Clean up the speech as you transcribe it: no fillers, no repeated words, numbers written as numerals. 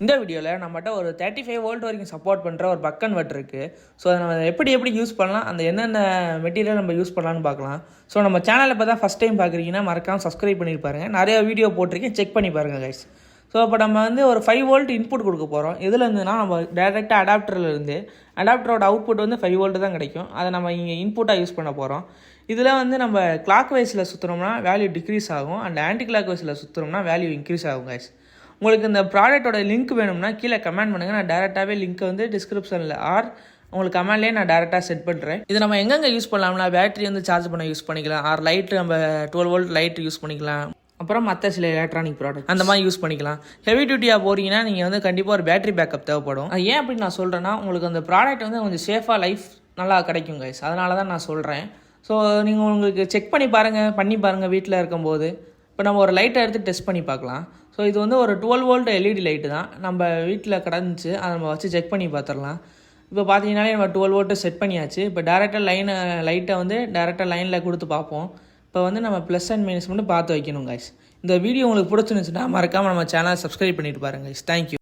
இந்த வீடியோவில் நம்மகிட்ட ஒரு 35 வோல்ட் வரைக்கும் சப்போர்ட் பண்ணுற ஒரு பக் கன்வெர்ட்டர் இருக்குது. ஸோ அதை நம்ம எப்படி யூஸ் பண்ணலாம், அந்த என்னென்ன மெட்டீரியல் நம்ம யூஸ் பண்ணலான்னு பார்க்கலாம். ஸோ நம்ம சேனலில் இப்போ தான் ஃபஸ்ட் டைம் பார்க்குறீங்கன்னா மறக்காமல் சப்ஸ்கிரைப் பண்ணியிருப்பாருங்க. நிறைய வீடியோ போட்டிருக்கேன், செக் பண்ணி பாருங்கள் கைஸ். ஸோ இப்போ நம்ம வந்து ஒரு 5 வோல்ட் இன்புட் கொடுக்க போகிறோம். இதில் இருந்துன்னா நம்ம டேரெக்டாக அடாப்டர்லேருந்து அடாப்டரோட அவுட்புட் வந்து 5 வோல்ட் தான் கிடைக்கும். அதை நம்ம இங்கே இன்புட்டாக யூஸ் பண்ண போகிறோம். இதில் வந்து நம்ம கிளாக் வைஸில் சுற்றுனோம்னா வேல்யூ டிக்ரீஸ் ஆகும், அண்ட் ஆன்டி கிளாக் வைஸில் சுற்றுனோம்னா வேல்யூ இன்க்ரீஸ் ஆகும் கைஸ். உங்களுக்கு இந்த ப்ராடக்ட்டோட லிங்க் வேணும்னா கீழே கமெண்ட் பண்ணுங்கள். நான் டேரெக்டாகவே லிங்க் வந்து டிஸ்கிரிப்ஷனில் உங்களுக்கு கமெண்ட்லேயே நான் டேரெக்டாக செட் பண்ணுறேன். இது நம்ம எங்கெங்கே யூஸ் பண்ணலாம்னா பேட்டரி வந்து சார்ஜ் பண்ண யூஸ் பண்ணிக்கலாம், ஆர் லைட்டு நம்ம 12 வோல்ட் லைட் யூஸ் பண்ணிக்கலாம், அப்புறம் மற்ற சில எலக்ட்ரானிக் ப்ராடக்ட் அந்த மாதிரி யூஸ் பண்ணிக்கலாம். ஹெவி டியூட்டியாக போகிறீங்கன்னா நீங்கள் வந்து கண்டிப்பாக ஒரு பேட்டரி பேக்கப் தேவைப்படும். அது ஏன் அப்படின்னு நான் சொல்கிறேன்னா, உங்களுக்கு அந்த ப்ராடக்ட் வந்து கொஞ்சம் சேஃபாக லைஃப் நல்லா கிடைக்கும் கைஸ். அதனால தான் நான் சொல்கிறேன். ஸோ நீங்கள் உங்களுக்கு செக் பண்ணி பாருங்கள் வீட்டில் இருக்கும்போது. இப்போ நம்ம ஒரு லைட்டை எடுத்து டெஸ்ட் பண்ணி பார்க்கலாம். ஸோ இது வந்து ஒரு 12 வோல்ட் எல்இடி லைட்டு தான் நம்ம வீட்டில் கிடந்துச்சு. அதை நம்ம வச்சு செக் பண்ணி பார்த்துடலாம். இப்போ பார்த்தீங்கன்னாலே நம்ம 12 வோல்ட்டு செட் பண்ணியாச்சு. இப்போ டேரெக்டாக லைட்டை வந்து டேரெக்டாக லைனில் கொடுத்து பார்ப்போம். இப்போ வந்து நம்ம ப்ளஸ் அண்ட் மைனஸ் மட்டும் பார்த்து வைக்கணும் கைஸ். இந்த வீடியோ உங்களுக்கு பிடிச்சிருந்துச்சுன்னா மறக்காமல் நம்ம சேனலை சப்ஸ்கிரைப் பண்ணிட்டு பாருங்க கைஸ். தேங்க்யூ.